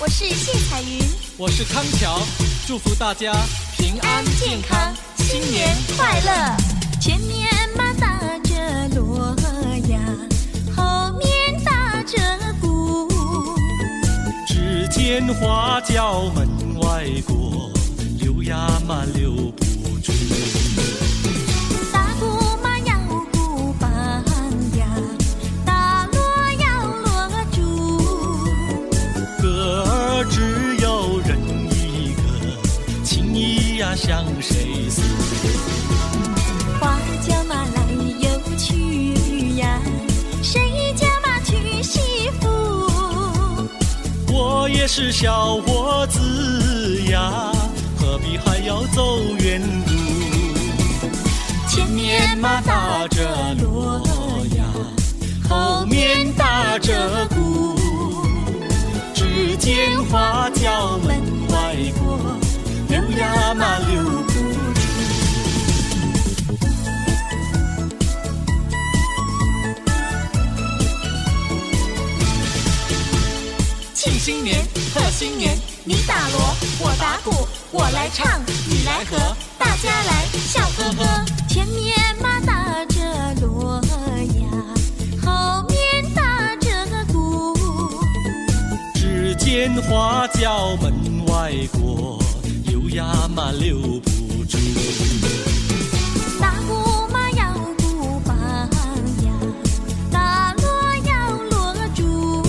我是谢彩云，我是康桥，祝福大家平安健康，新年快乐。前面马打着锣呀，后面打着鼓，只见花轿门外过，溜呀嘛溜不住。打鼓嘛要鼓棒呀，打锣要锣珠，歌儿只有人一个，情意呀向谁诉？花轿嘛来又去呀，谁家嘛娶媳妇？我也是小伙子呀，何必还要走远路？前面嘛打着锣呀，后面打着鼓，只见花轿门外过，溜呀嘛溜不住。庆新年，贺新年，你打锣，我打鼓，我来唱，你来和，大家来笑呵呵。前面嘛打着锣呀，后面打着鼓，只见花轿门外过，溜呀嘛溜不住。打鼓嘛要鼓棒呀，打锣要锣珠，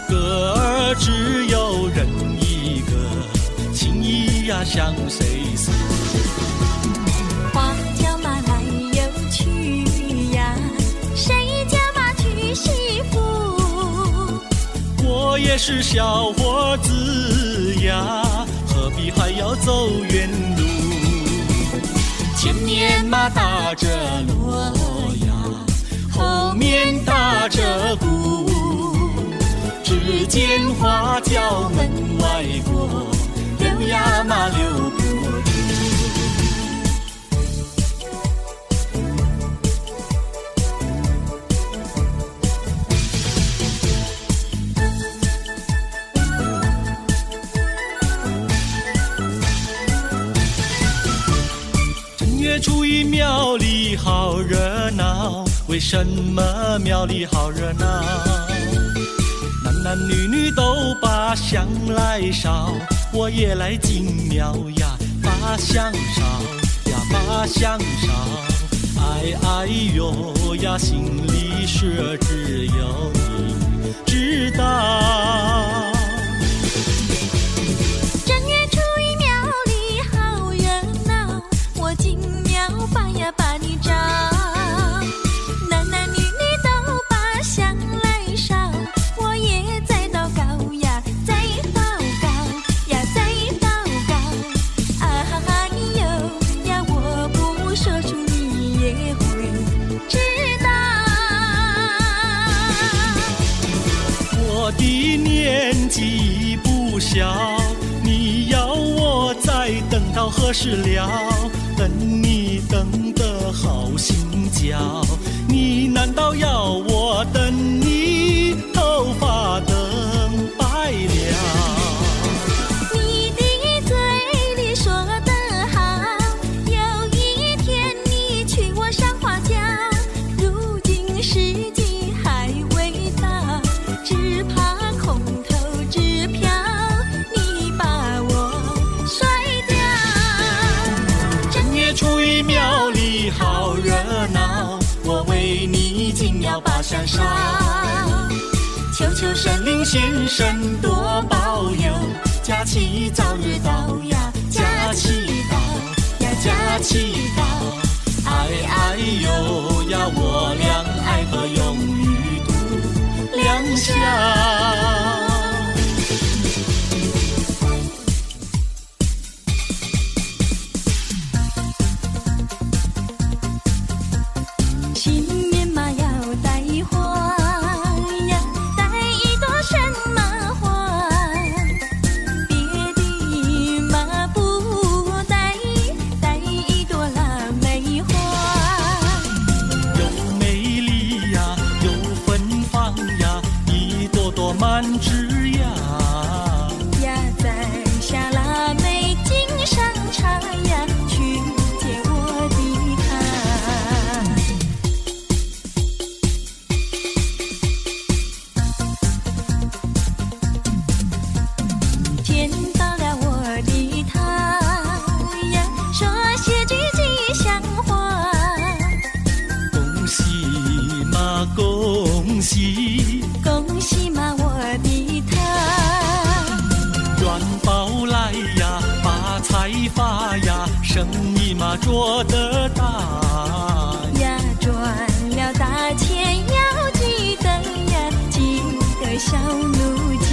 歌儿只有人一个，情意呀向谁诉？花轿嘛来又去呀，谁家嘛娶媳妇？我也是小伙子呀，何必还要走远路？前面嘛打着锣呀，后面打着鼓，只见花轿门外过，溜呀嘛溜不住。正月初一庙里好热闹，为什么庙里好热闹？男男女女都把香来烧，我也来进庙呀，把香烧呀，把香烧。哎哎呦呀，心里事只有你知道。正月初一庙里好热闹，我进庙把呀把你找。男男女女都把香来烧，我也在祷告呀，在祷告呀，在祷告。哎呦呀，我不说出你也会知道。我的年纪不小，你要我再等到何时了？等你等得好心焦，你难道要我等你头发等白了？你的嘴里说得好，有一天你娶我上花轿，如今时机还未到，只怕空头支票你把我甩掉。正月初一庙里好热闹，我为你进庙把香烧。求求神灵先生多保佑，假期早日到呀，假期到呀，假期到。哎哎呦呀，我俩爱河永远度良宵。新年嘛要带花呀，带一朵什么花？别的嘛不带，带一朵腊梅花。又美丽呀，又芬芳呀，一朵朵满枝芽。的发呀，生意嘛做得大呀，赚了大钱要记得呀，记得小奴家。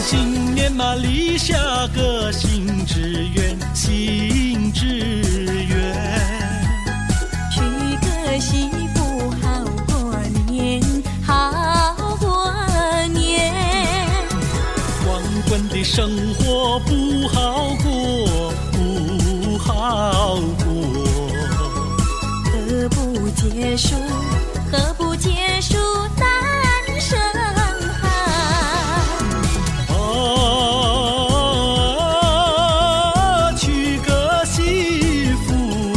新年嘛立下个新志愿，新志愿。娶个媳妇好过年，好过年。光棍的生活不好过，不好过。何不结束？何不结束单身汉？娶个媳妇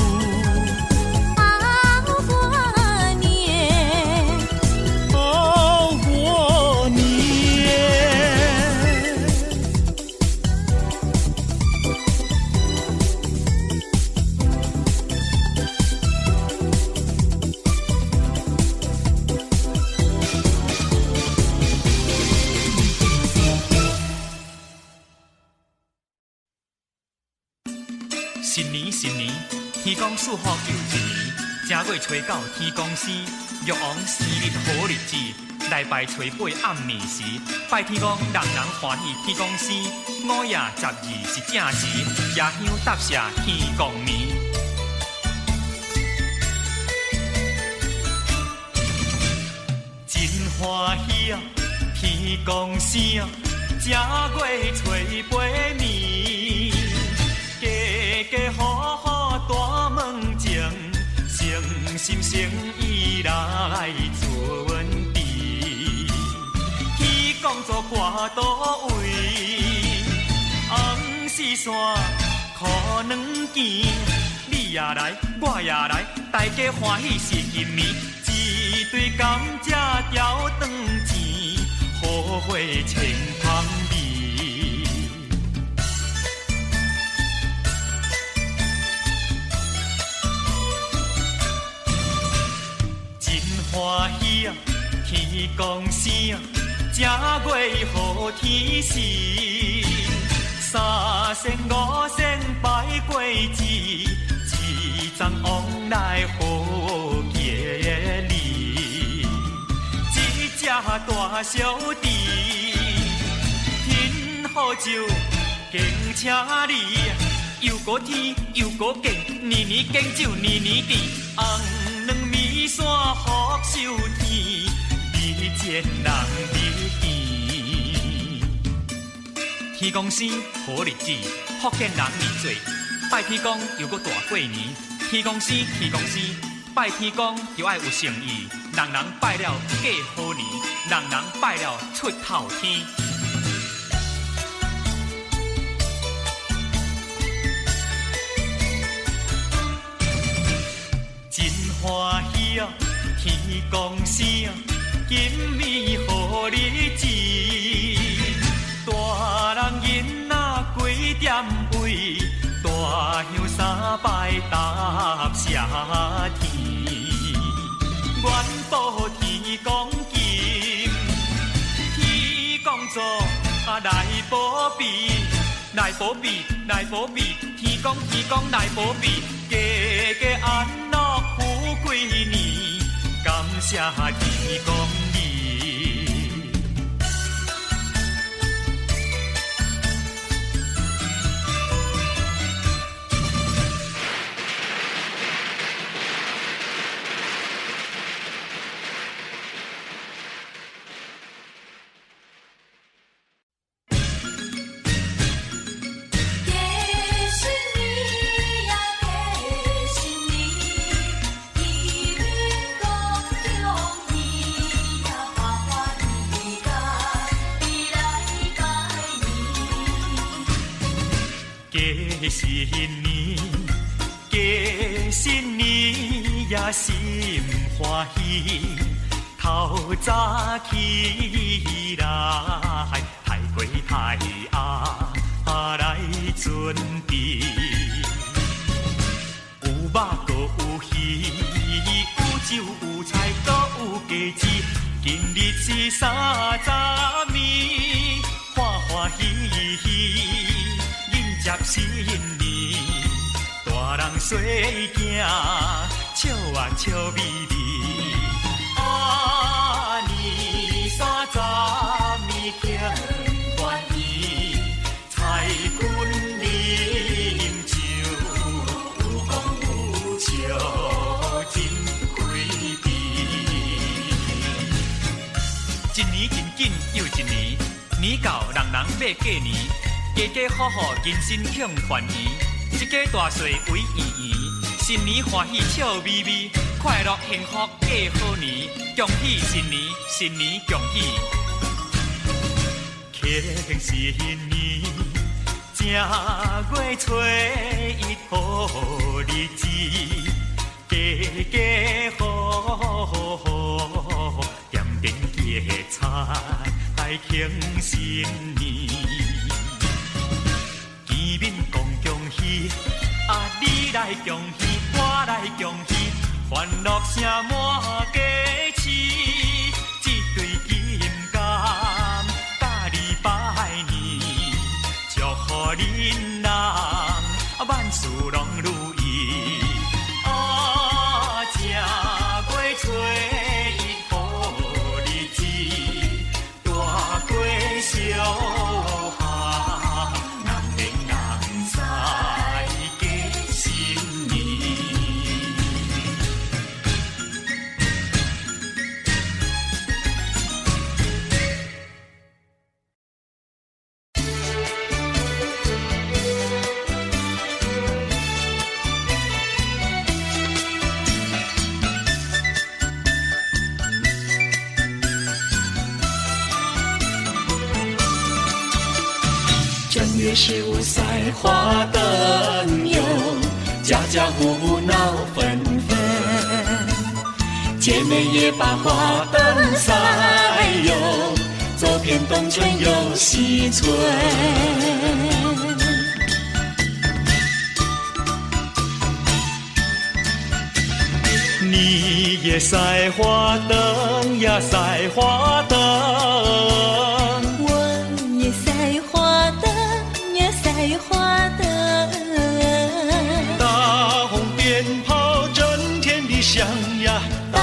好过年，好过年。新年新年，天公祝福又一年。正月初九天公生，玉王生日好日子。来拜初八暗暝时，拜天公人人欢喜天公生。午夜12是正时，夜香搭谢天公眠。真欢喜啊，天公生，正月初八暝。家好好大门前，诚心诚意来准备。天公做挂倒位，红丝线可两件，你也来，我也来，大家欢喜是今暝。一堆甘蔗条长钱，好花千芳味。欢喜啊，天公生，正月好天时，三仙五仙拜过节，一张往来好结理。一只大小弟，天好酒，敬请你，又过天又过敬，年年敬酒年年甜，红两米线福寿天，比贱人比甜。天公生好日子，福建人年做，拜天公又搁大过年。天公生天公生，拜天公就爱有诚意，人人拜了过好年，人人拜了出头天。真欢喜啊，天公生，今暝好日子。大人囡仔几点位，大香三拜答谢天。愿保天公金，天公座来保庇，来保庇，来保庇，天公天公来保庇，家家安乐富贵年，感谢天公你。过新年，过新年也心欢喜。透早起来，太过太暗我来准备。有肉搁有鱼，有酒有菜搁有鸡子，今日是30暝，欢欢喜喜迎接新年。大人细囝笑啊笑眯眯，啊年30暝庆欢喜，彩君啉酒有讲有笑真开胃。一年真紧又一年，年到人人要过年，家家户户人心庆团圆。一家大细围圆圆，新年欢喜笑眯眯，快乐幸福过好年，恭喜新年，新年恭喜！庆新年，正月初一好日子，家家户户点点结彩庆新年。见面讲恭喜，啊你来恭喜，我来恭喜，欢乐声满家市，一对金柑甲你拜年，祝福恁人万事拢如意。啊正月初一好日子，大过小。正月15赛花灯哟，家家户户闹纷纷，姐妹也把花灯赛哟，走遍东村又西村。你也赛花灯呀，赛花灯。花灯，大红鞭炮震天的响呀，大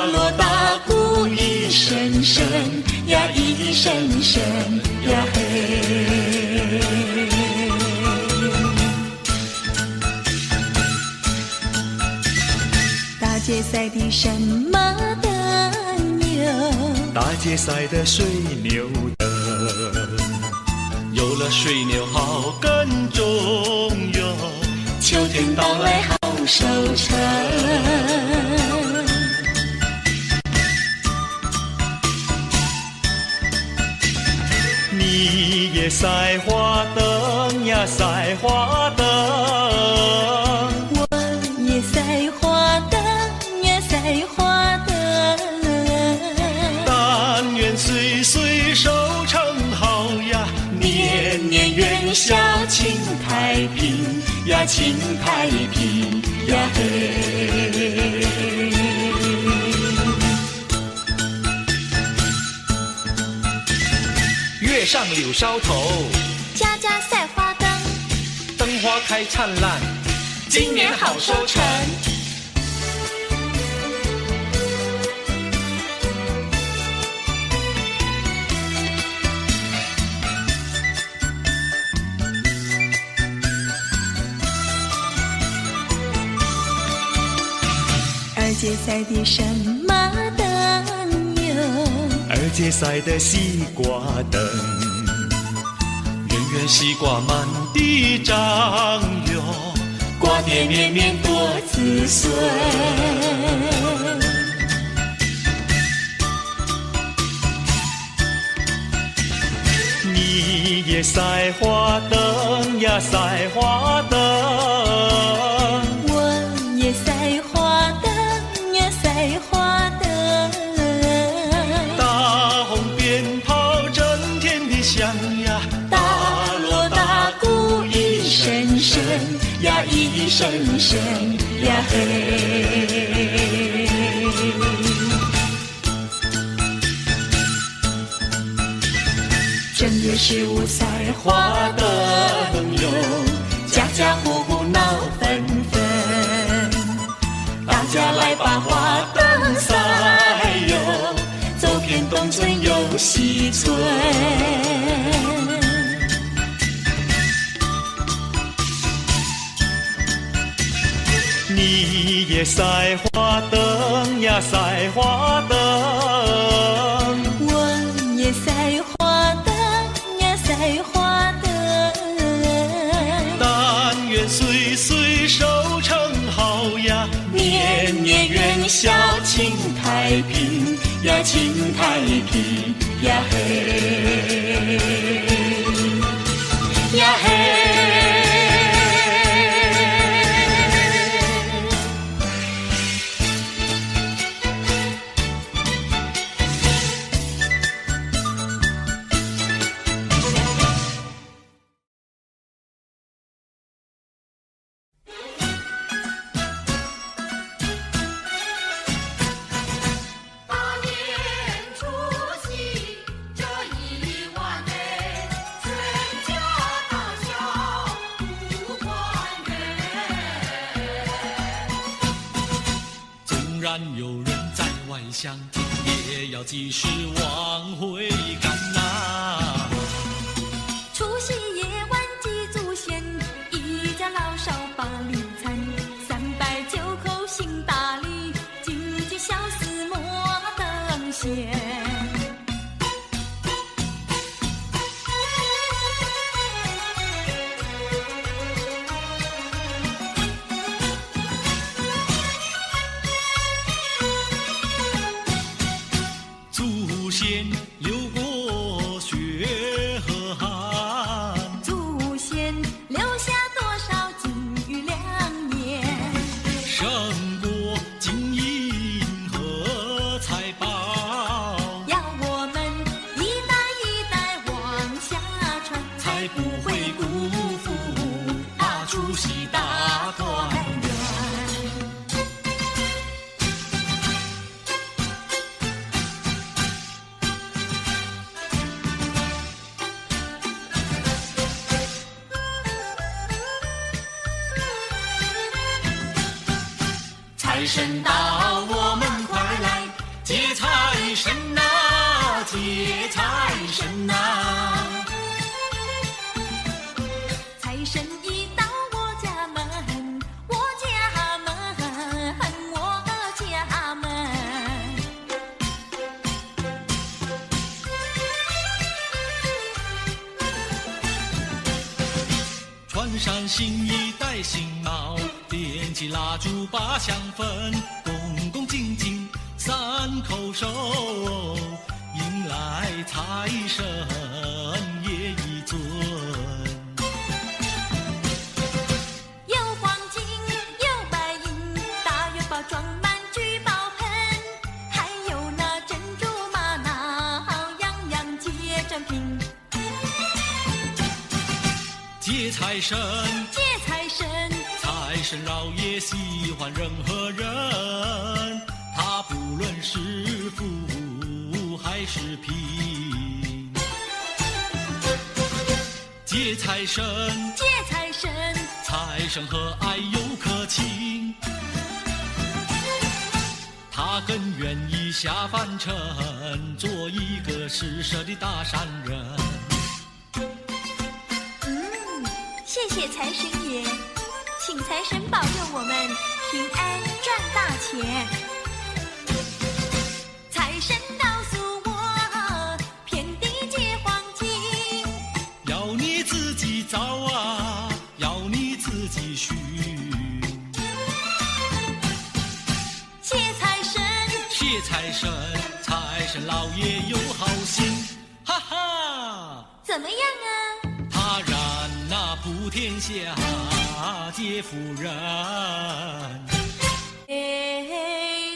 锣大鼓一声声呀，一声声呀嘿。大街赛的什么灯哟？大街赛的水牛灯。有了水牛好耕种哟，秋天到来好收成。你也赛花灯呀，赛花灯。我也赛花灯呀，赛花灯。但愿岁岁收成好呀，年年元宵庆太平呀，庆太平呀嘿。月上柳梢头，家家赛花灯，灯花开灿烂，今年好收成。二街赛的什么灯哟？二街赛的西瓜灯，圆圆西瓜满地长哟，瓜爹绵绵多子孙。你也赛花灯呀，赛花灯。我也赛花灯呀，赛花灯。大红鞭炮震天的响呀，大锣大鼓呀一声声呀嘿。正月15赛花灯哟，家家户户闹纷纷，大家来把花灯赛哟，走遍东村又西村。你也赛花灯呀，赛花灯，我也赛花灯呀，赛花灯。但愿岁岁收成好呀，年年元宵庆太平呀，庆太平呀嘿呀嘿。然有人在外乡，也要及时往回赶呐。除夕夜晚祭祖先，一家老少把礼餐，309口行大礼，金鸡小厮莫等闲。祖先流过血和汗，祖先留下多少金玉良言，胜过金银和财宝，要我们一代一代往下传，才不会辜负除夕大团圆。财神到，我们快来接财神呐，接财神呐！财神一到我家门，我家门，我家门。穿上新衣，戴新帽，点起蜡烛把香焚，恭恭敬敬三叩首，迎来财神爷一尊。有黄金，有白银，大元宝装满聚宝盆，还有那珍珠玛瑙，样样皆珍品。接财神，接财神，财神老爷喜欢任何人，他不论是富还是贫。接财神，接财神，财神和蔼又可亲，他更愿意下凡尘，做一个施舍的大善人。谢谢财神爷，请财神保佑我们平安赚大钱。财神告诉我，遍地皆黄金，要你自己找啊，要你自己寻。谢财神，谢财神，财神老爷有好心，哈哈！怎么样啊？他然那普天下皆富人。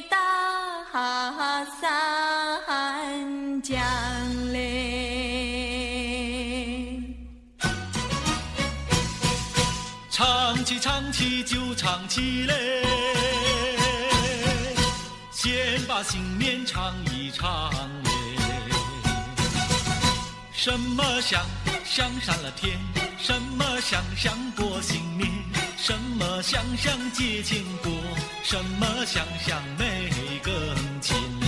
大三江嘞，唱唱起就唱起嘞，先把新年唱一唱嘞。什么香香上了天，什么香香过新年，什么香香接千过，什么香香没更亲嘞。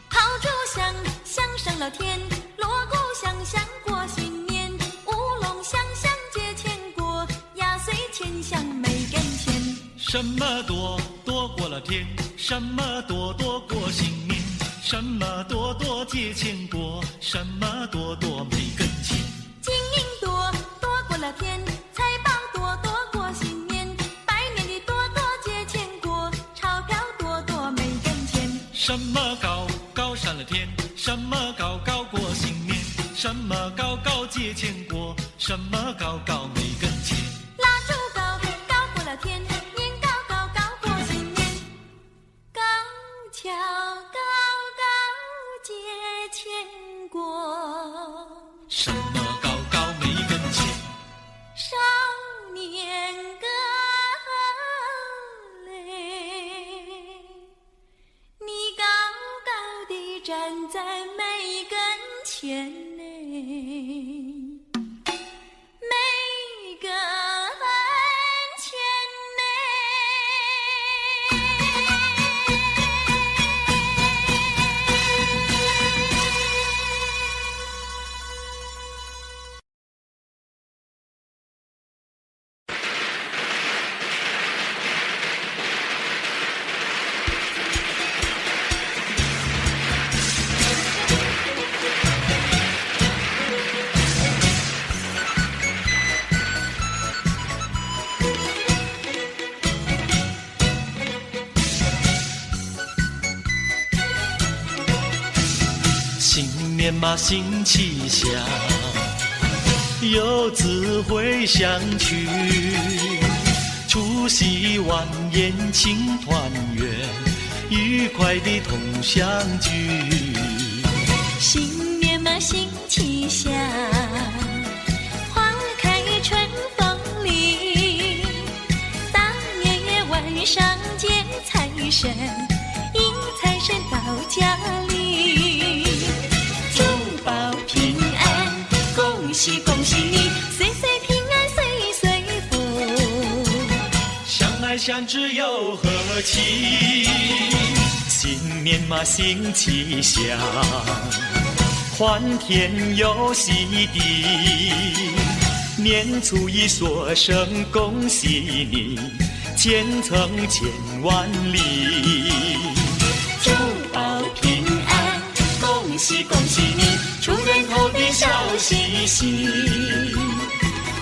炮竹响响上了天，锣鼓响响过新年，乌龙响响接千过，压岁钱响没跟前。什么多多过了天，什么多多过新年，什么多多接千过，什么多多没跟前。金银多多过了天，财宝多多过新年，拜年的多多接千过，钞票多多没跟前。什么高高上了天，什么高高过新年，什么高高接千过，什么高高没跟前。蜡烛高高过了天，年糕高高过新年，高跷高高接千过。什么高高没跟前？少年歌嘞，你高高地站在梅根前嘞，梅根前新年嘛新气象，有智慧相聚，除夕晚宴庆团圆，愉快的同相聚。新年嘛新气象，花开春风里，大年夜晚上见财神，迎财神到家里，珠宝平安，恭喜恭喜你，岁岁平安岁岁福，相爱相知又和气，新年嘛新气象，欢天又喜地，年初一说声恭喜你，前程千万里。珠宝平安，恭喜恭喜你，出人头地笑嘻嘻。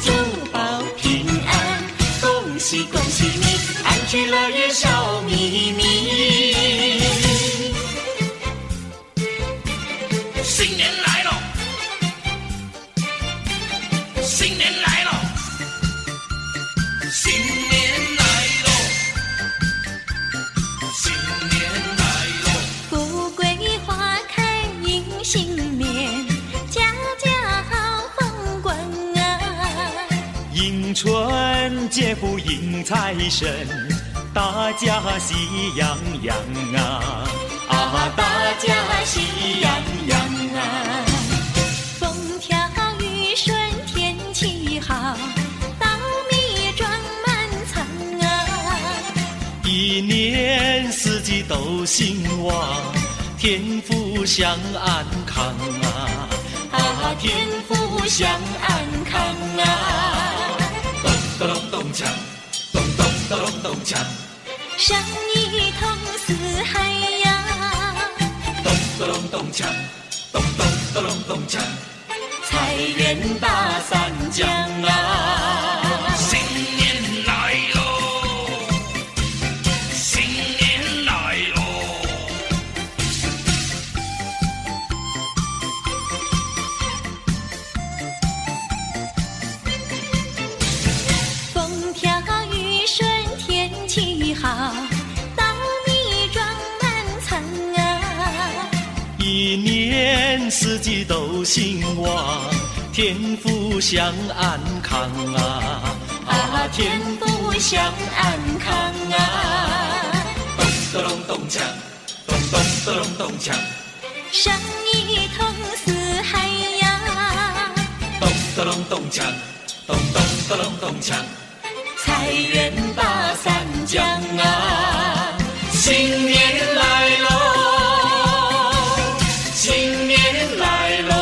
珠宝平安，恭喜恭喜你，安居乐业笑眯眯。新年来了，新年来了，新年来了，新年来了。富贵花开迎新年，家家好风光啊！迎春接福迎财神，大家喜洋洋啊！啊，大家喜洋洋啊！风调雨顺天气好，稻米装满仓啊！一年四季都兴旺，天福享安康啊！啊，天福享安康啊！咚咚咚咚锵，咚咚咚咚咚锵，生意通四海呀！咚咚咚锵，咚咚咚咚锵，财源大三江啊！新年来喽，新年来喽。风调雨顺天气好，稻米装满仓啊！一年四季都兴旺，天福享安康啊！啊，天福享安康啊！咚咚咚锵，咚咚咚咚锵，生意通四海呀！咚咚咚锵，咚咚咚咚锵，财源把三江啊！新年来喽！新年来喽！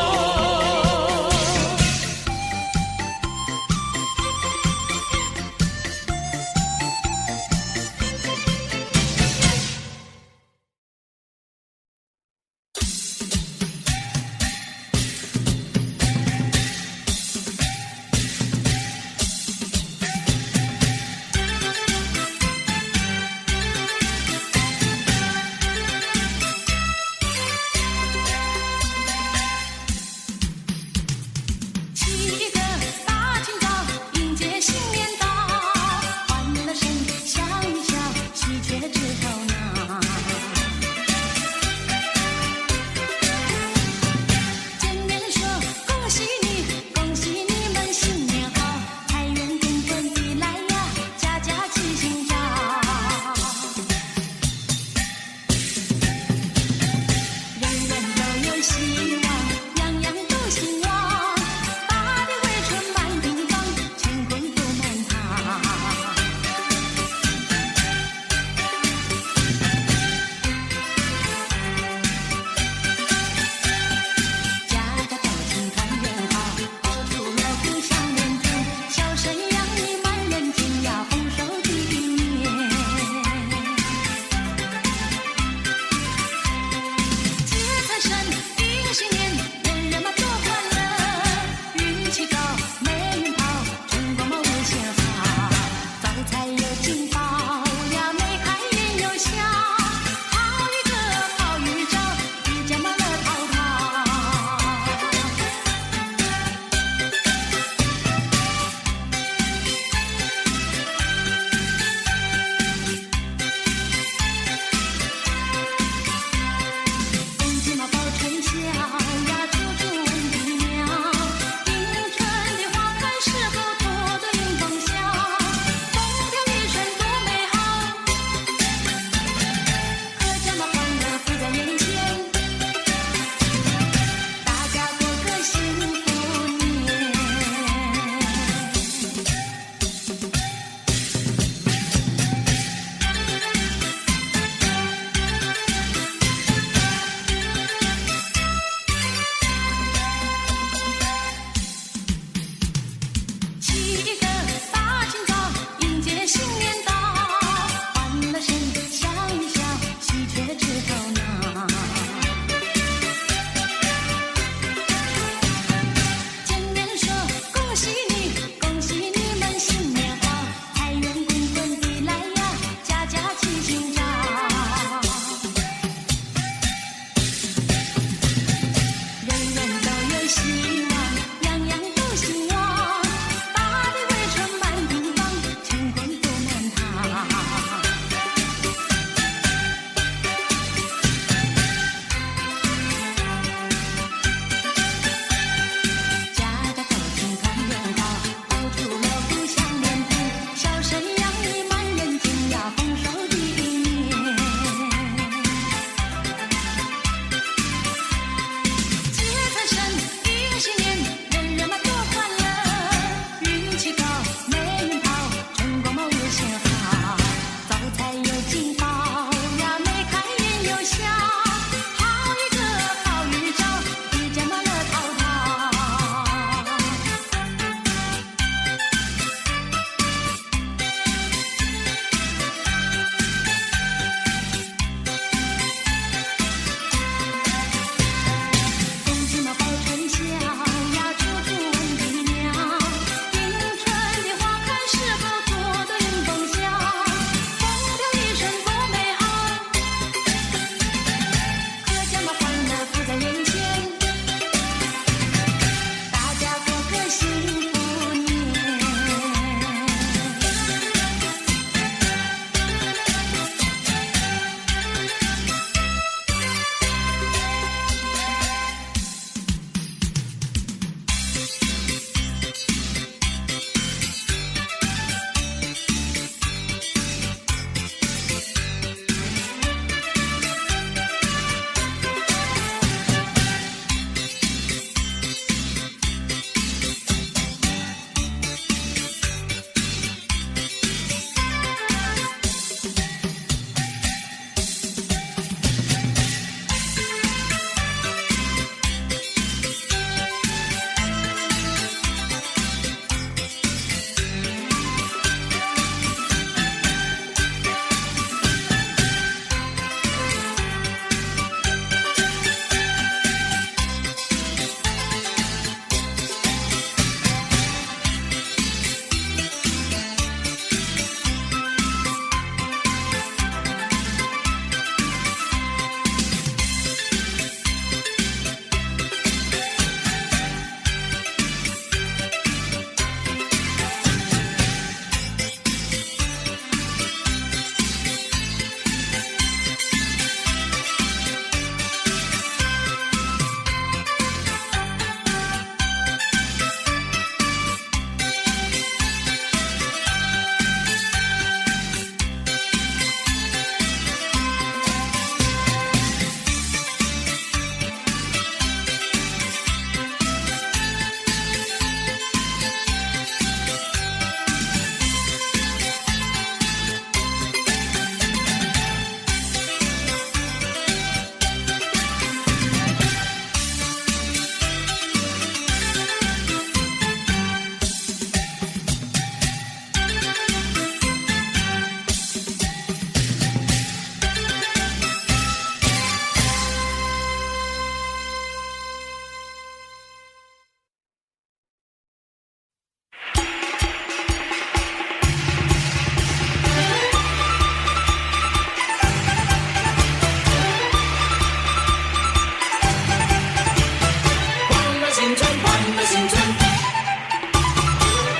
新春，欢乐新春，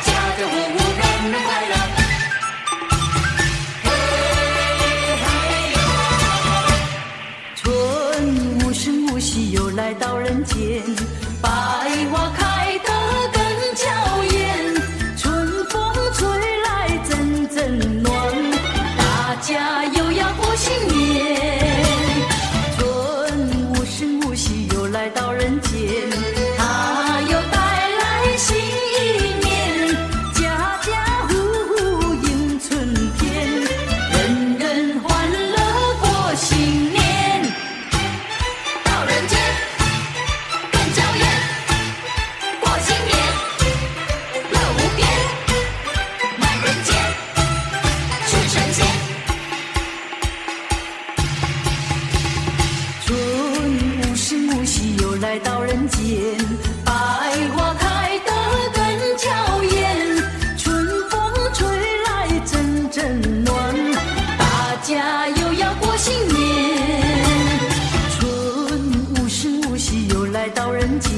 家家户户人人快乐。春无声无息又来到人间，百花开得更娇艳，春风吹来阵阵暖，大家又要过新年。春无声无息又来到人间，它又带来新一年，家家户户迎春天，人人欢乐过新年。到人间更娇艳，过新年乐无边，满人间是神仙。春无声无息又来到人间，百花开得更娇艳，春风吹来阵阵暖，大家又要过新年。春无声无息又来到人间，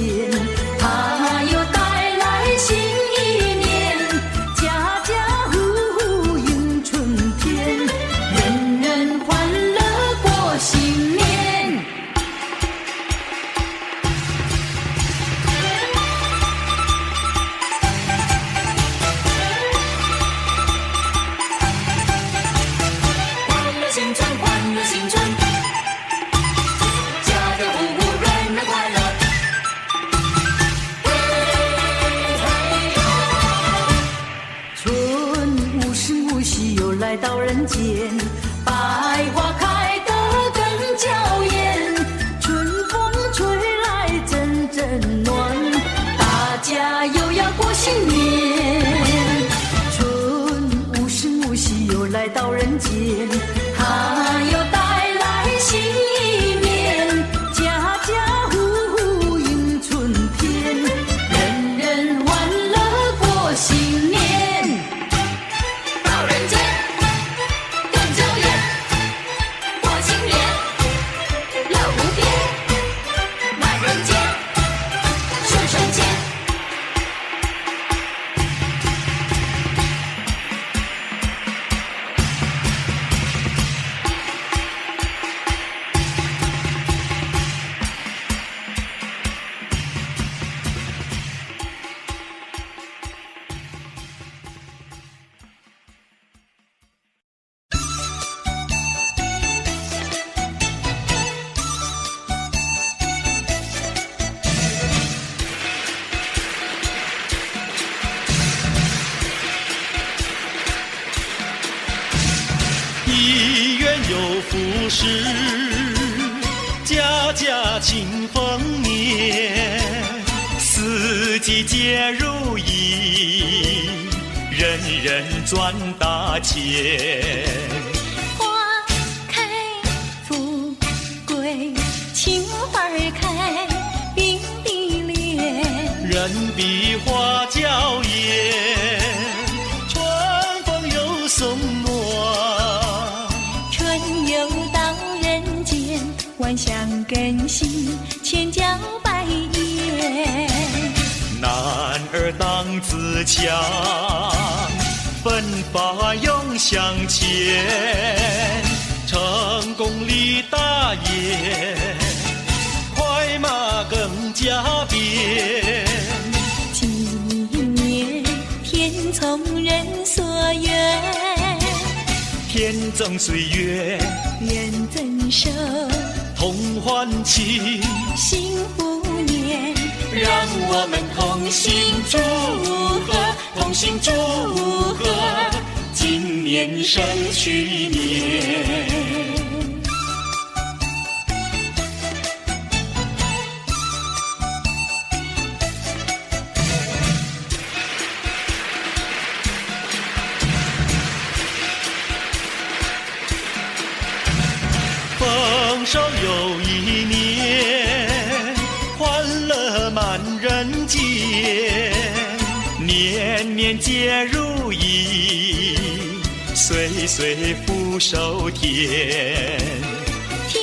它又带来新一年，家家户户迎春天，人人欢乐过新年。欢乐新春，欢乐新春，家家户户人人快乐。春无声无息又来到人间，百花开得更娇艳，春风吹来阵阵暖，大家又要过新年。春无声无息又来到人间，它又带来新一年，家家户户迎春天，人人欢乐过新年。到人间更娇艳，过新年乐无边，满人间是神仙。一园有福事，家家庆丰年，四季皆如意，人人赚大钱。花开富贵，青花儿开，并蒂莲，人比花娇艳，春风又送暖。春又到人间，万象更新，千娇百艳。男儿当自强，奋发勇向前，成功立大业，快马更加鞭。今年天从人所愿，天赠岁月，愿增寿，同欢庆，幸福年。让我们同心祝贺，同心祝贺，今年胜去年。丰收又一年，欢乐满人间，年年皆如意，岁岁福寿甜。天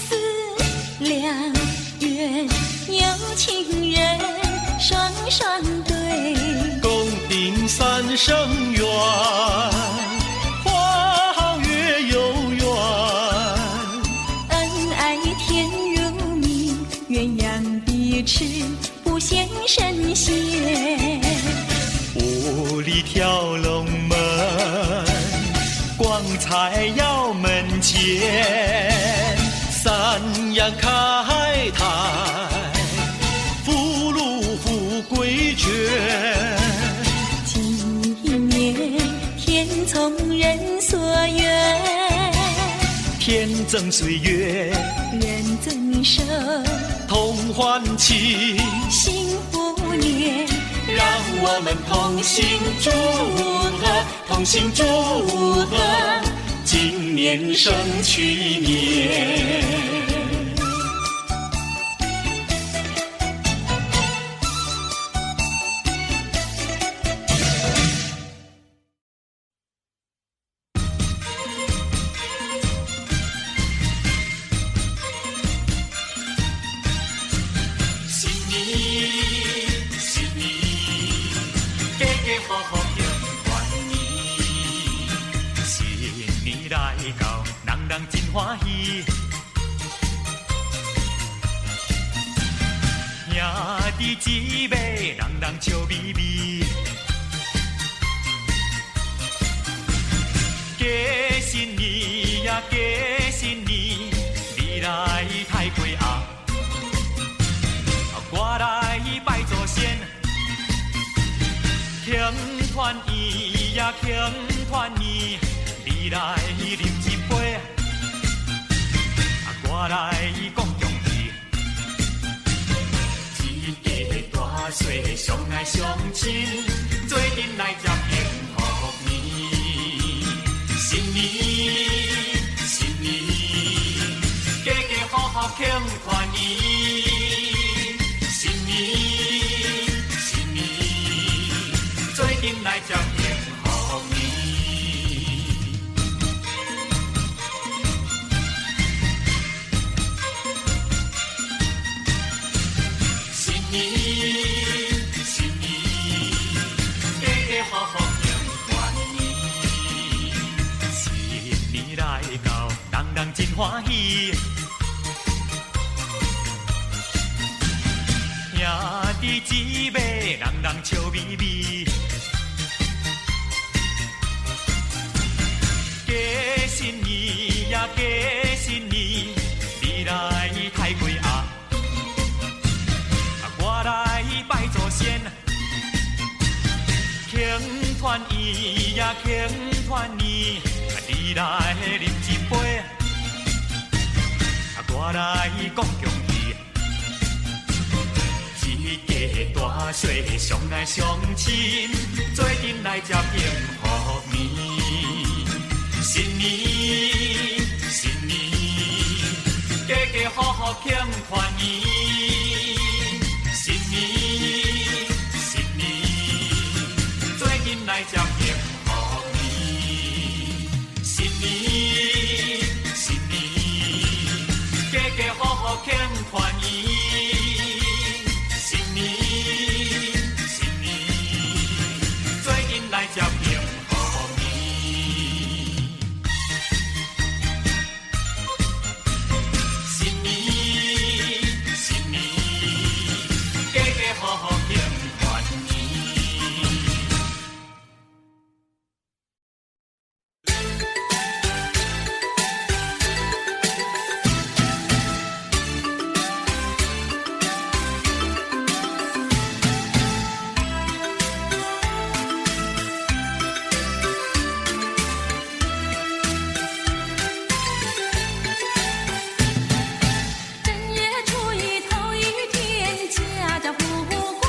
赐良缘有情人。生圆，花好月有圆。恩爱甜如蜜，鸳鸯彼此不嫌神仙。五里跳龙门，光彩耀门前。三阳开泰，福禄富贵全。今年天从人所愿，天增岁月，人增寿，同欢庆，幸福年。让我们同心祝贺，同心祝贺，今年胜去年。欢喜，兄弟姊妹，人人笑眯眯。过新年呀，过新年，你来太岁啊，我来拜祖先，庆团圆呀，庆团圆，你来饮一杯。我来讲恭喜，一家大细相爱相亲，做阵来接幸福年。新年新年，家家户户庆团圆。新年新年，做阵来接幸福年。真欢喜，兄弟姊妹，人人笑眯眯。过新年呀，过新年，你来太岁啊，我来拜祖先，庆团圆呀，庆团圆，你来饮一杯。我来讲恭喜，一家大细相爱相亲，做阵来接幸福年。新年新年，家家户户庆团圆。新年新年，做阵来接幸福年。新年新年。家家户户庆团圆，新年新年，做阵来接幸福年。新年新年，家家户户庆团圆。正月初一头一天，家家户户过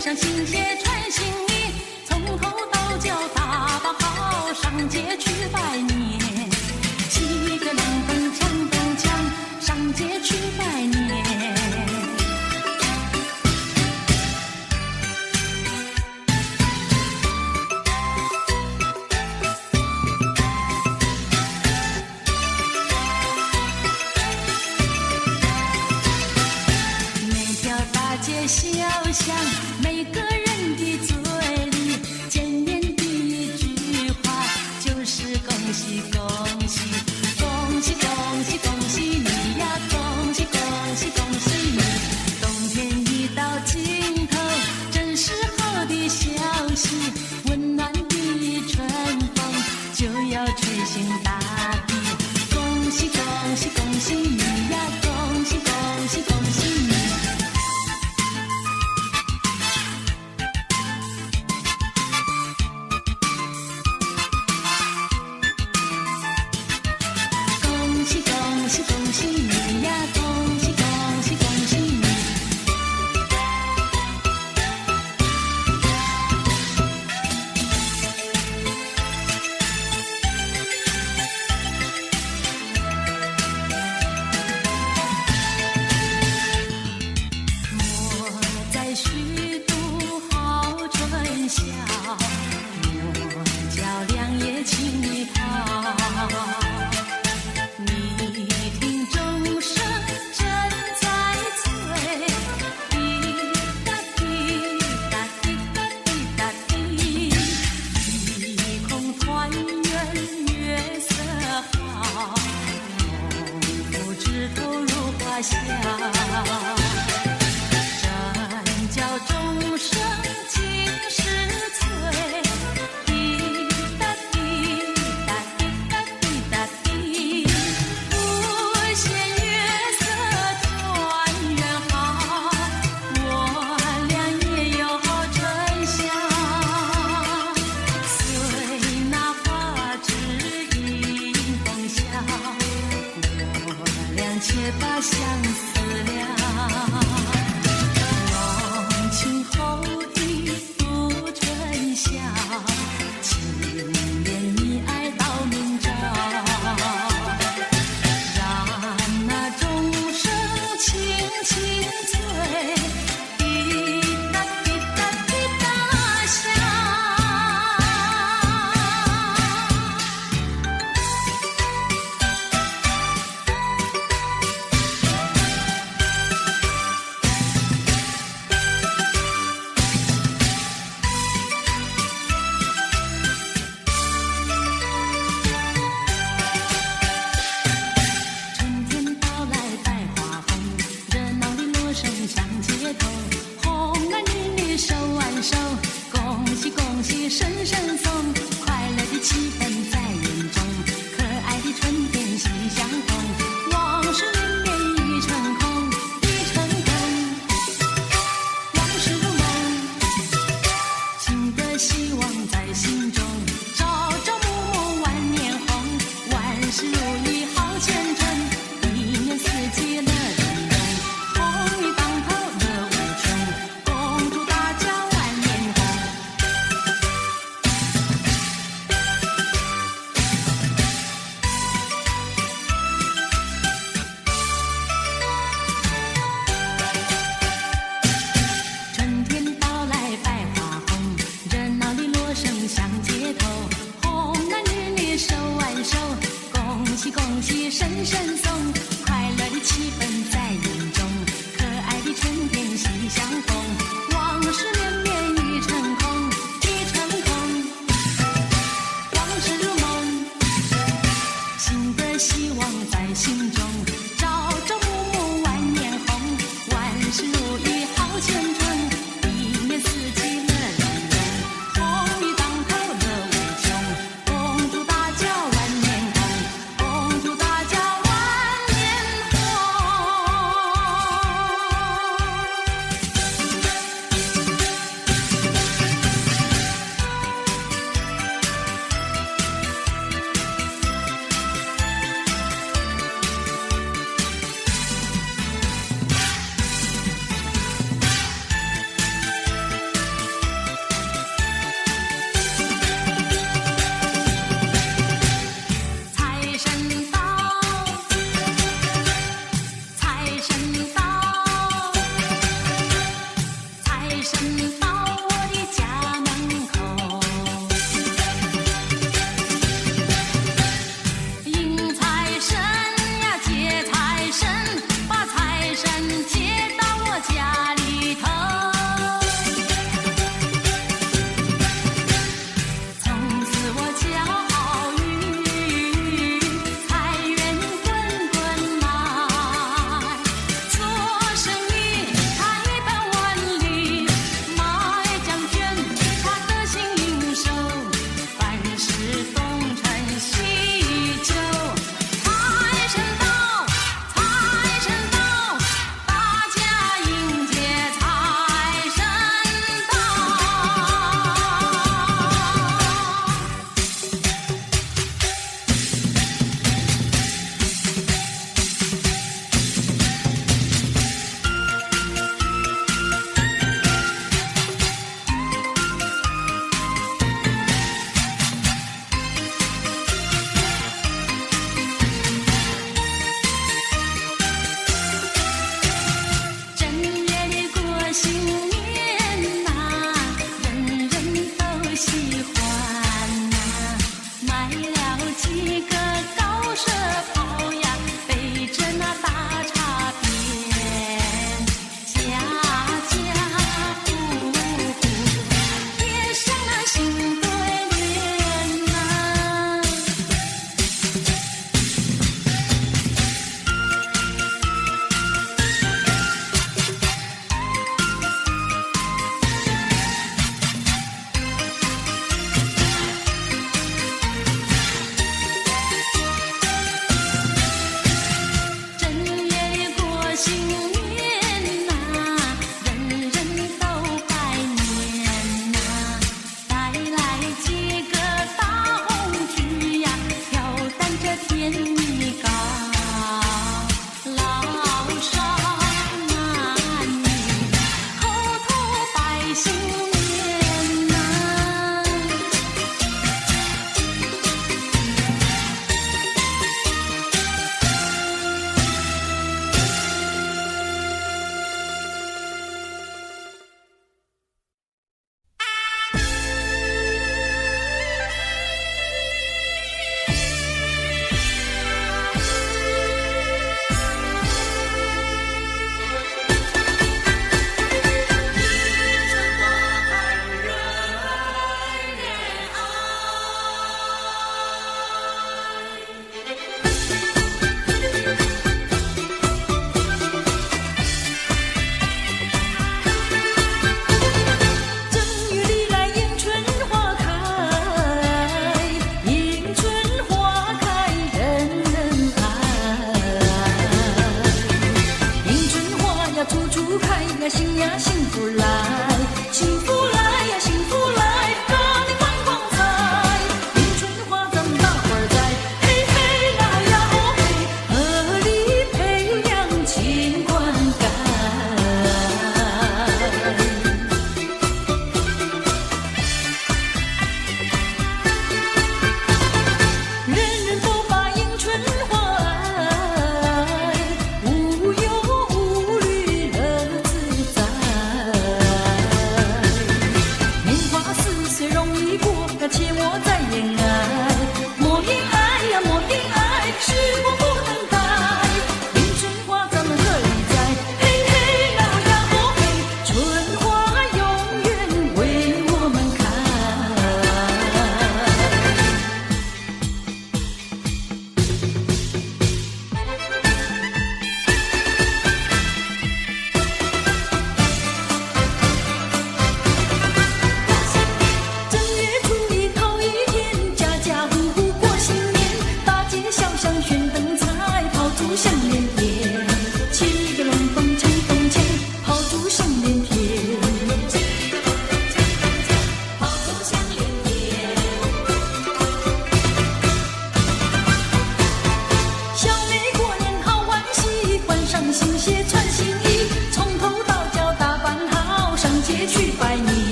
上新鞋穿新衣，从头到脚打扮好，上街去拜年。骑个冷风抢东抢，上街去拜年。小巷，每个人的嘴里见面第一句话就是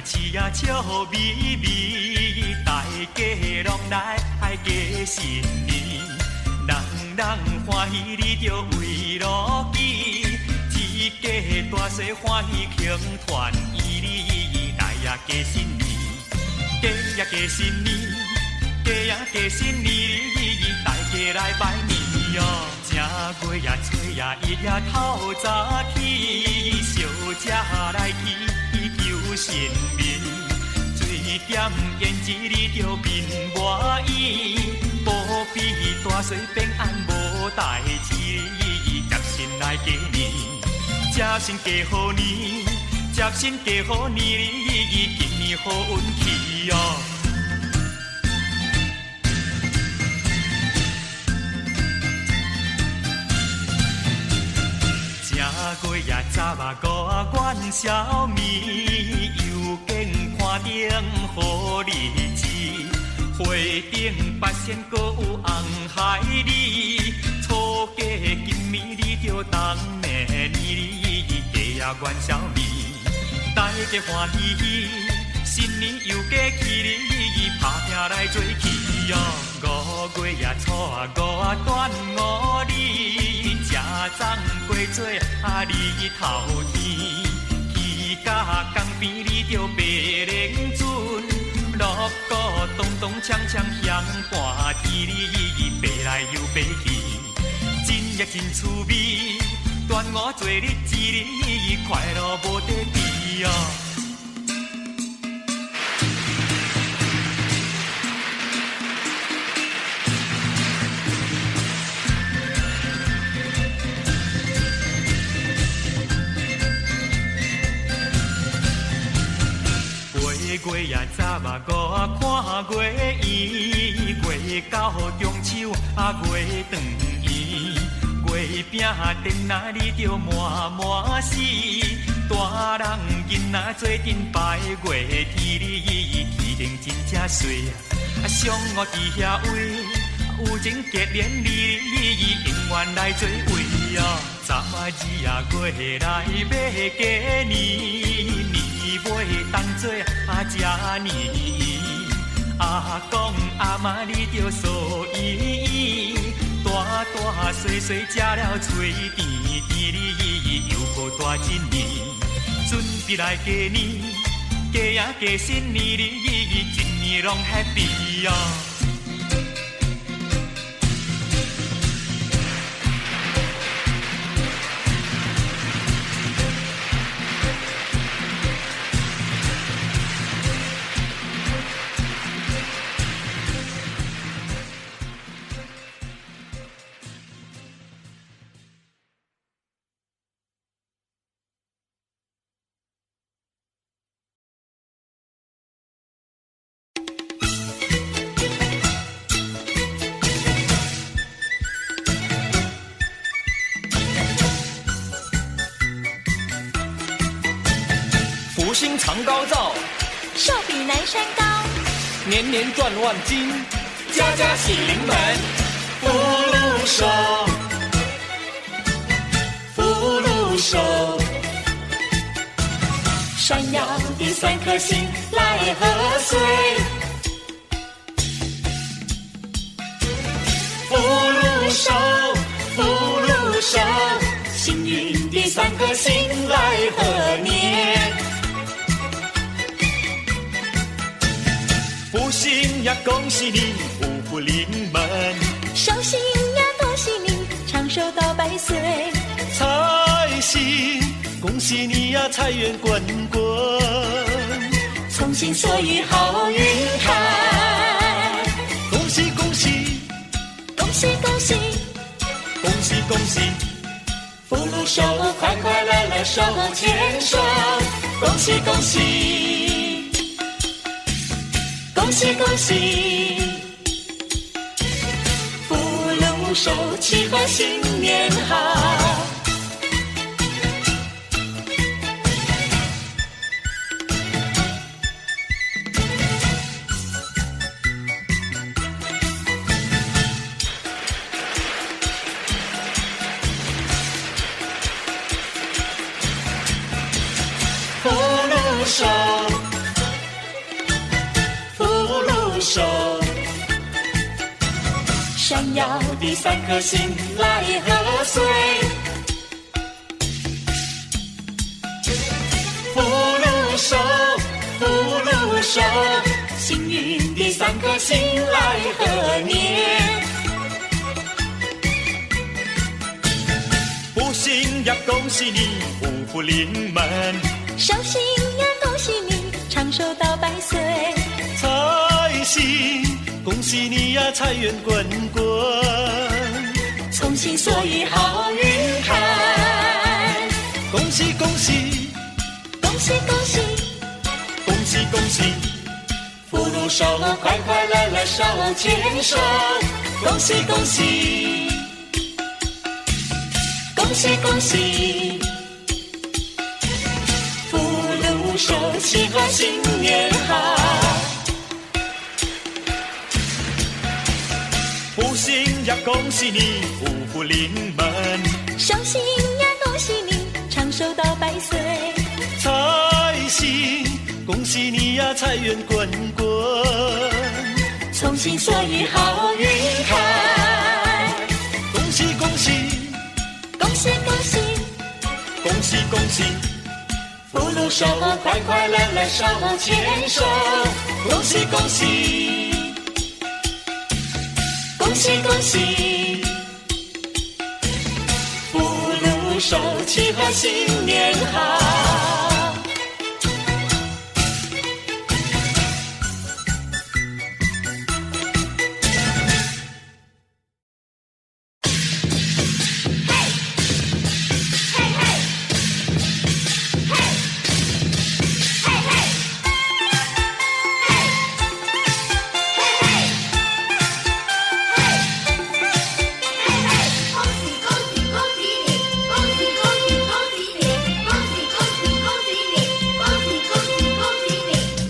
市啊笑眯眯，大家拢来过新年，人人欢喜你着为路记，一家大细欢喜庆团圆，来呀过新年，过呀过新年，过呀过新年，大家来拜年哟。正月呀初呀一呀透早起，小姐来去求神明，水点胭脂你着面满意，保庇大细平安无代志，接心来过年，接心加好年，接心加好年，今年好运气哦。正月呀早啊五元宵暝，又见看顶好日子，花顶八仙阁有红海里，初嫁金暝你着当年年，家呀元宵暝，大家欢喜喜，新年又过去哩，打拼来做起哟。五月呀初五端午日，吃粽过节日头天，去甲江边你着白莲船，锣鼓咚咚锵锵响半天哩，白来又白去，真呀真趣味。端午做日子哩，快乐无得比哦。月呀早啊五看月圆，月到中秋月长圆，月饼店仔你着满满喜，大人囡仔做阵拜月天哩，天顶真正水啊，上午伫遐位，有情结连理，永远来做位啊，昨日月来买过年。尾当作食年，阿公阿妈你着素衣，大大细细食了嘴甜甜哩，又过大一年，准备来过年，过呀过新年哩，一年拢 happy 哦。福星常高照，寿比南山高，年年赚万金，家家喜临门，福禄寿，福禄寿，闪耀的3颗星来贺岁，福禄寿，福禄寿，幸运的3颗星来贺年。福星呀，恭喜你，福福临门；寿星呀，恭喜你，长寿到100岁。财星，恭喜你呀，财源滚滚，从心所欲好运开。恭喜恭喜，恭喜恭喜，恭喜恭喜，福禄寿，快快乐乐手牵手，恭喜恭喜，恭喜恭喜，福禄寿，祈贺新年好。福禄寿，闪耀的三颗星来贺岁。福禄寿，福禄寿，幸运的三颗星来贺年。福星呀，恭喜你，五福临门。寿星呀，恭喜你，长寿到100岁。财星，恭喜你呀，财源滚滚。从心所欲好运开。恭喜恭喜，恭喜恭喜，恭喜恭喜，福禄寿，快快乐乐手牵手。恭喜恭喜，恭喜恭喜，福禄寿，喜贺新年好。福星呀，恭喜你，五福临门。寿星呀，恭喜你，长寿到100岁。财星，恭喜你呀，财源滚滚。从心所欲好运开。恭喜恭喜，恭喜恭喜，恭喜恭喜，福禄寿，快快乐乐手牵手。恭喜恭喜，恭喜恭喜，福禄寿，喜贺新年好。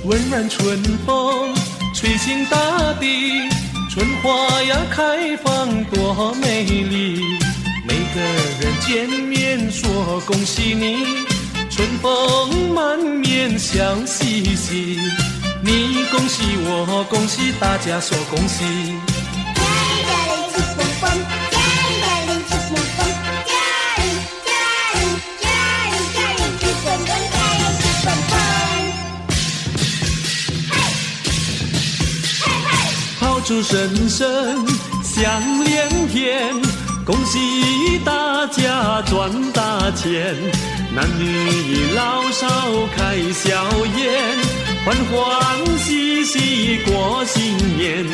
温暖春风吹进大地，春花呀开放多美丽。每个人见面说恭喜你，春风满面笑嘻嘻。你恭喜我恭喜，大家说恭喜。家人吃蹦蹦，家人吃蹦蹦，家人吃蹦蹦，家人吃蹦蹦。炮竹声声响连天，恭喜大家赚大钱，男女老少开笑颜，欢欢喜喜过新年，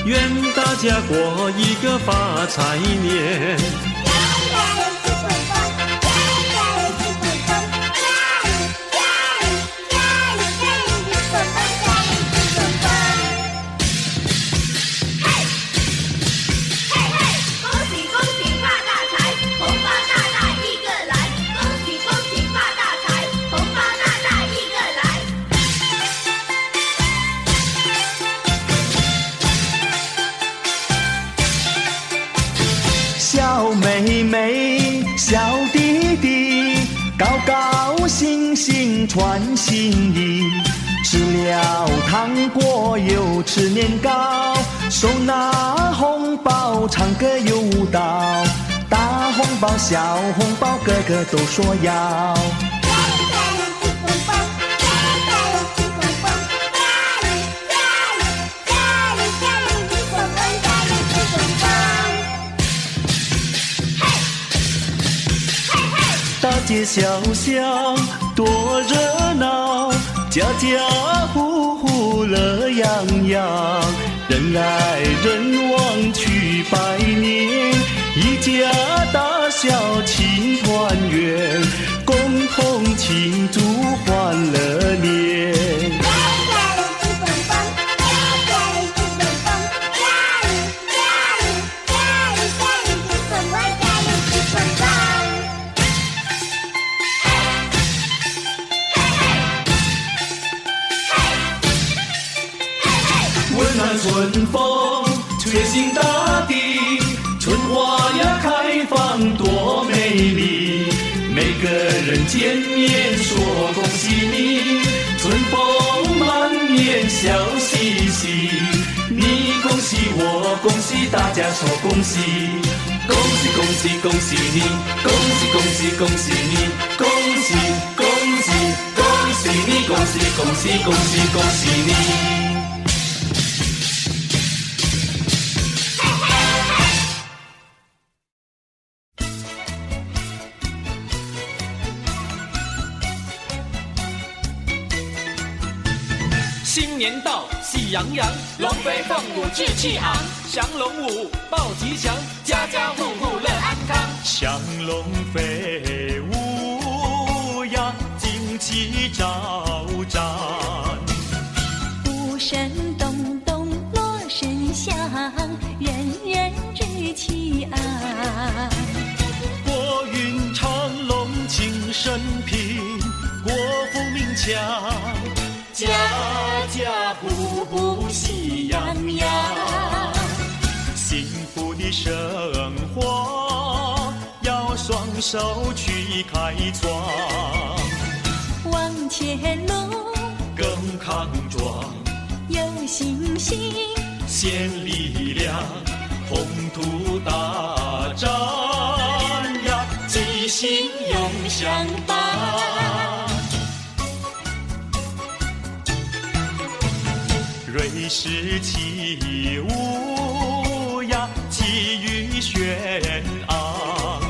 愿大家过一个发财年。小妹妹，小弟弟，高高兴兴传心意。吃了糖果又吃年糕，手拿红包唱歌又舞蹈，大红包小红包个个都说要。大街小巷多热闹，家家户户乐洋洋，人来人往去拜年，一家大小庆团圆，共同庆祝欢乐年。温暖春风吹进大地，春花呀开放多美丽。每个人见面说恭喜你，春风满面笑嘻嘻。你恭喜我恭喜大家说恭喜，恭喜恭喜恭喜你，恭喜恭喜恭喜你，恭喜恭喜恭喜你，恭喜恭喜恭喜恭喜你。新年到，喜洋洋，龙飞凤舞志气昂，降龙舞报吉祥，家家户户乐安康。祥龙飞舞呀，旌旗招展。鼓声咚咚锣声响，人人志气昂。国运长隆庆生平，国富民强。家家户户喜洋洋，幸福的生活要双手去开创，往前路更康壮，有信心，献力量，宏图大展呀，吉星永相伴。瑞士起舞呀，气宇轩昂。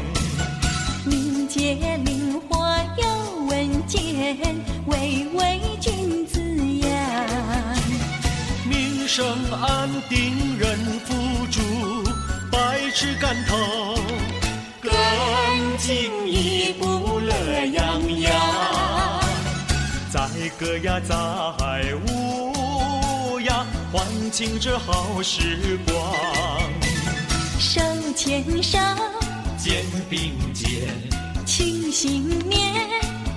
民间灵活有稳健，巍巍君子扬。民生安定人富足，百尺竿头更进一步乐洋洋。载歌呀载舞呀，欢庆这好时光。手牵手，肩并肩，庆新年，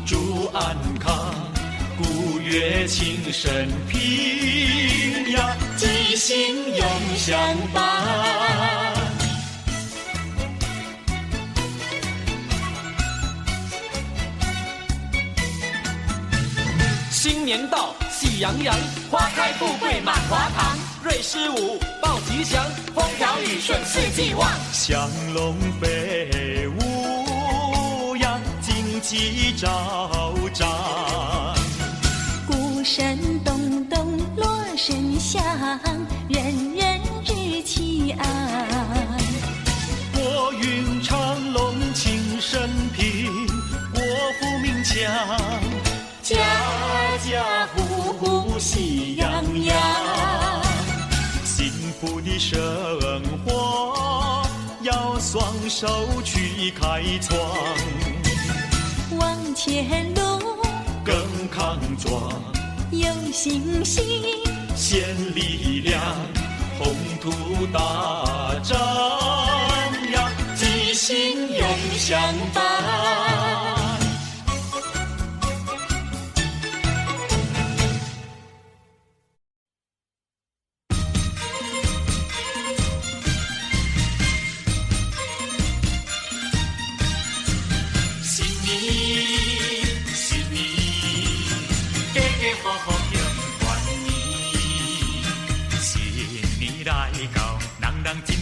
祝安康，鼓乐庆生平呀，吉星永相伴。新年到，喜洋洋，花开富贵满华堂。瑞士舞报吉祥，风调雨顺四季旺。祥龙飞舞呀，旌旗招展。鼓声咚咚锣声响，人人志气昂。国运长隆庆生平，国富民强。家家户户喜洋洋，幸福的生活要双手去开创，往前路更康壮，有信心，献力量，宏图大展呀，吉星永相伴。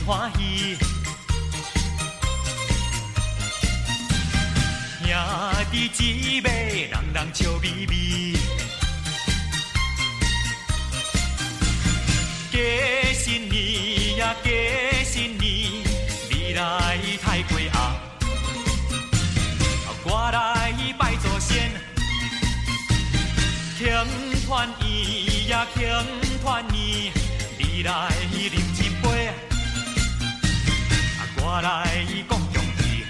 欢喜，兄弟姊妹，人人笑眯眯。过新年呀，过新年，你来太过暗，我来拜祖先，庆团圆呀，庆团圆，你来饮一杯。我来讲恭喜，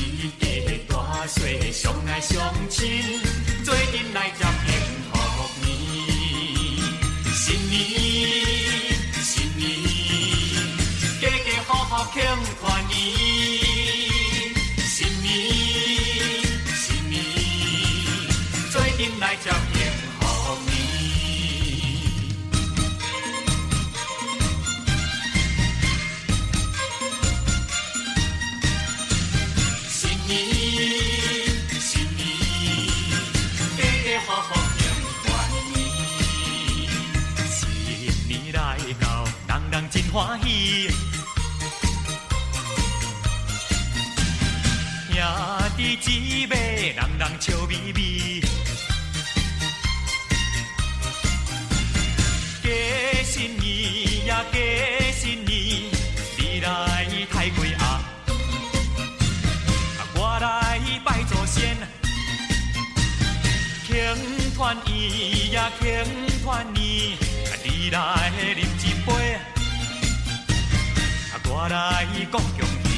一家大细相爱相亲，做阵来接幸福年。新年新年，家家户户庆团圆。新年新年，做阵来接幸福年。欢喜。兄弟姊妹，人人笑眯眯。过新年呀，过新年，你来抬柜鸭，我来拜祖先。庆团圆呀，庆团圆，你来啉一杯，我来讲恭喜。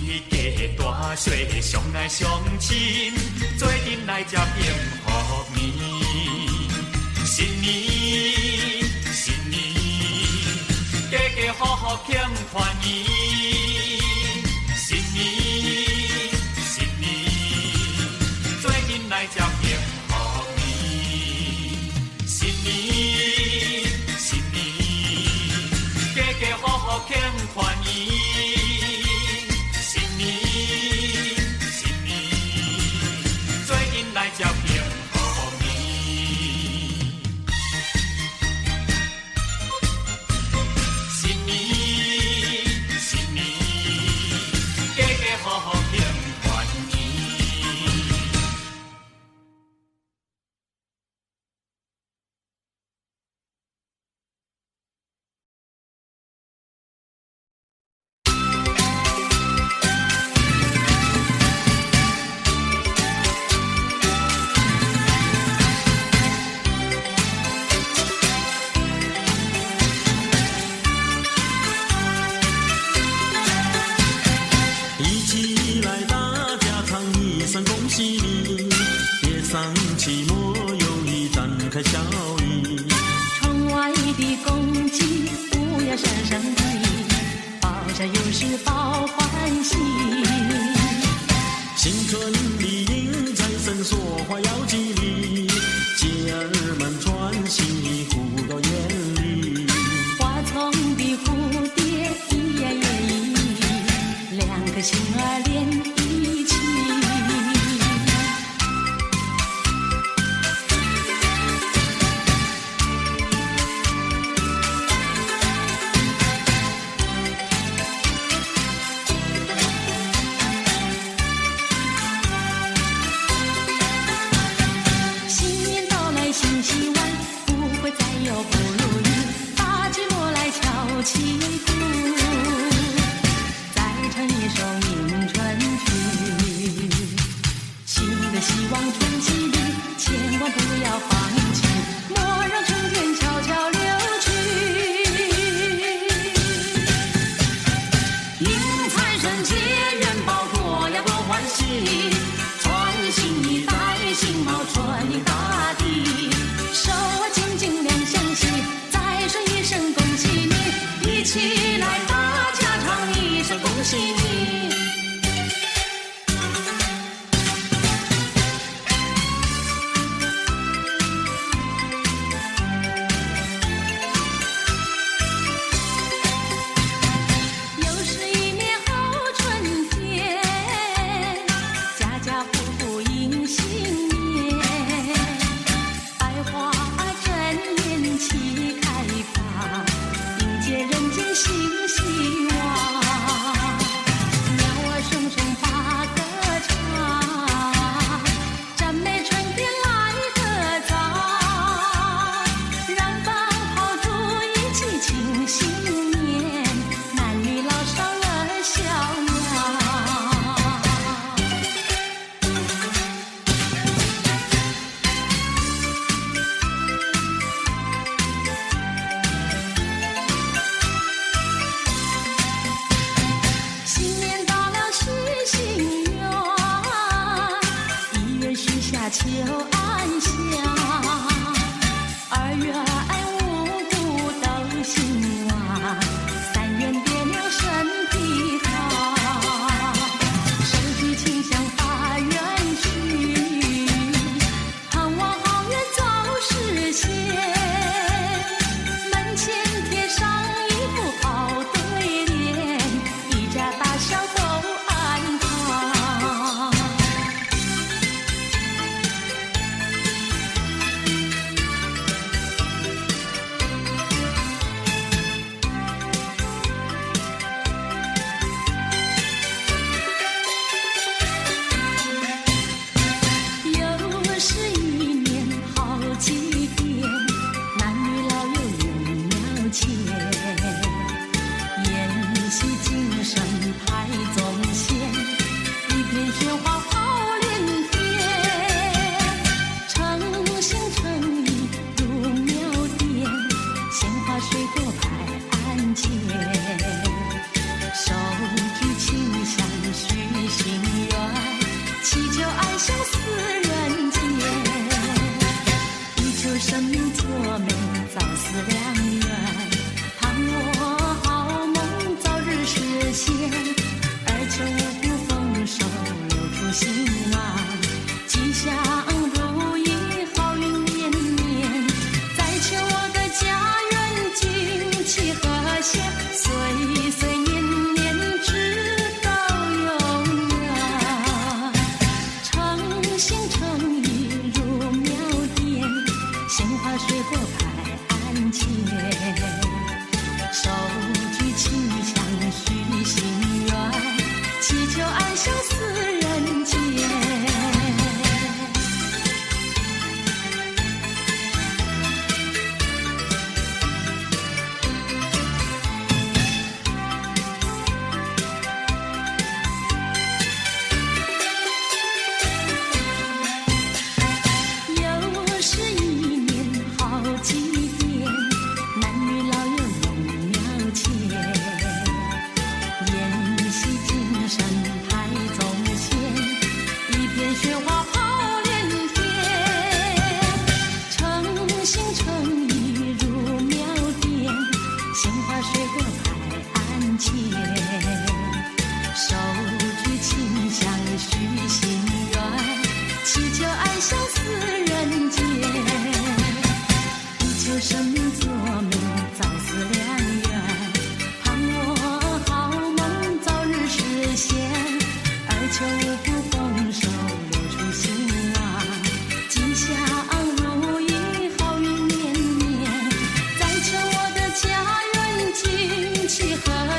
一家大小相爱相亲，做阵来接幸福年。新年新年，家家户户庆团圆。新年新年，做阵来接幸福年。新年新年，家家户户庆团圆。来接幸福年，新年新年，家家户户庆团圆。窗外的公鸡不要声声啼，报家有时报欢喜。新春里迎财神，说话要吉利，姐儿们穿新衣互到眼里。花丛的蝴蝶一呀也一，两个心儿连一起。起鼓，再唱一首迎春曲。新的希望春季里，千万不要放弃，莫让春天悄悄流去。迎财神接元宝，多呀多欢喜，穿新衣戴新帽，春迎大地。手啊紧紧两相惜，再说一声恭喜你。一起来，大家唱一声恭喜你。又是一年好春天，家家户户迎新年，百花争艳齐开放，迎接人间新希望。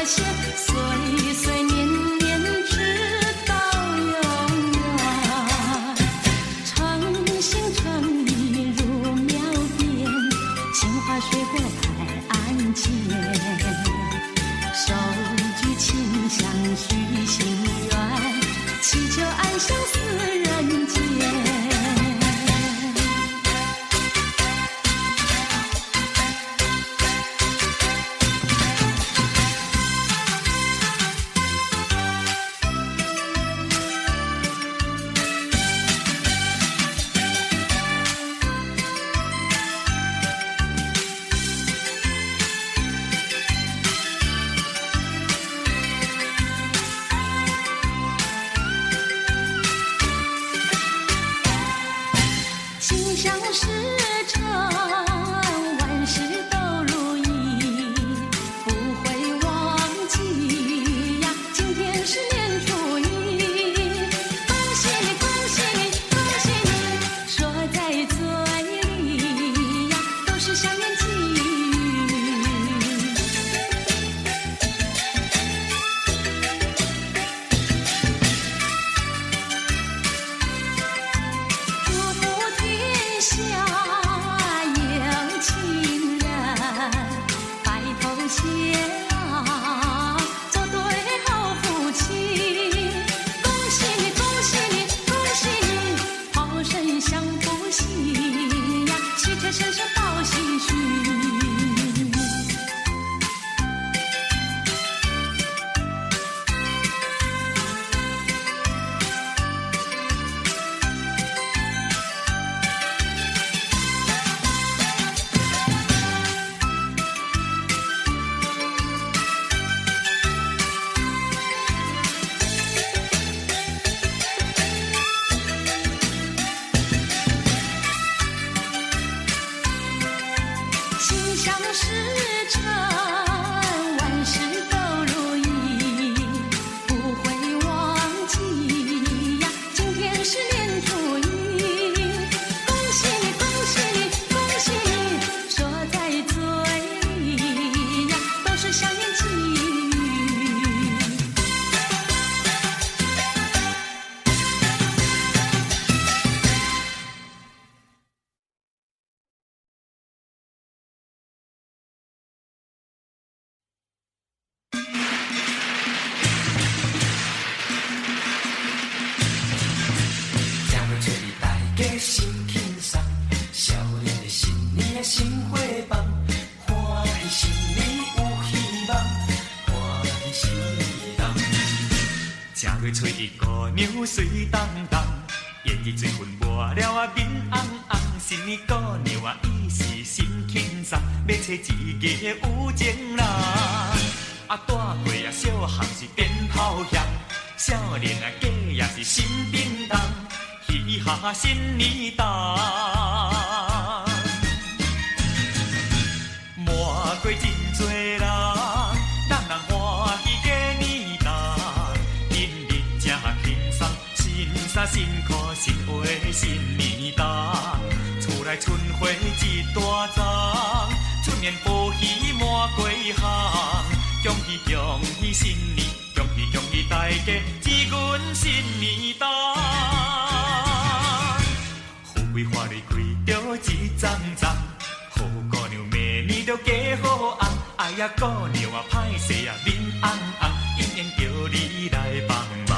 线，岁岁年年直到永远。诚心诚意如描边，杏花水果开案前。手举清香许心愿，祈求安享四人间。心想事成，万事都如意，不会忘记呀。今天是年初一，恭喜你，恭喜你，恭喜你，说在嘴里呀，都是祥言吉语。祝福天下有情人，白头偕老，做对好夫妻。恭喜你，恭喜你，恭喜你，好生享福喜呀，喜车声声报喜讯。心想事成，万事都如意，不会忘记呀。今天是年初一，恭喜你，恭喜你，恭喜你，说在嘴里呀，都是祥言吉语。正月初二大家心轻松，少年的新年的新伙伴，欢喜新年有希望，欢喜新年。正月初一姑娘水当当，烟雨水分抹了啊面红红，新年姑娘啊伊是心轻松，要找一个有情人。啊大过啊小汉是鞭炮响，少年啊家也是新叮当，嘻哈新年档。满过真多人，人人欢喜过年档，今日正轻松，新衫新裤新鞋新年档，厝内春花一大丛，春眠报喜满街巷，恭喜恭喜新年，恭喜恭喜大家一gün新年档，富贵花蕊开着一丛丛，好姑娘明年着嫁好翁，哎呀姑娘啊歹势啊面红红，应应着你来帮忙。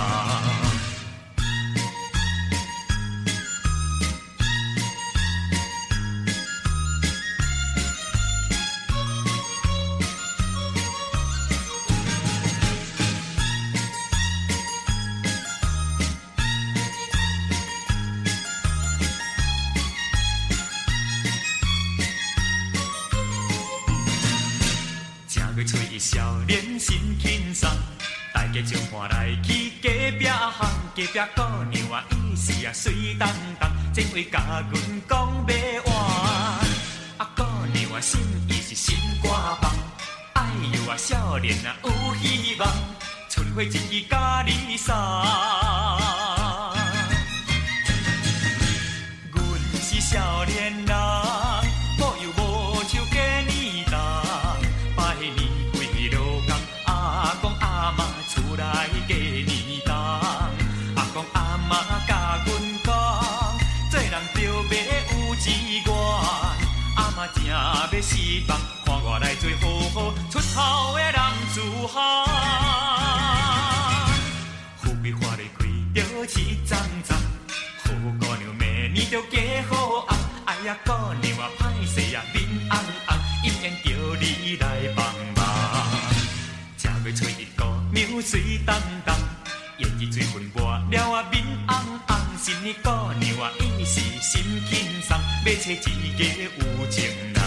正月初一少年心轻松，大家将伴来去隔壁巷，隔壁姑娘啊伊是啊水当当，这回甲阮讲要换。啊姑娘啊心意是心肝放，哎呦啊少年啊有希望，春花一枝甲你送。阮是少年人，保佑无手过年档，拜年归路工，做好好出头的男子汉。富贵花咧开着七张张，好姑娘明年着嫁好翁。哎呀，姑娘啊，歹势啊，面红红，应缘叫你来帮忙。正月初一姑娘水当当，胭脂水分抹了啊面红红。新年姑娘啊，伊是心轻松，要找一个有情人。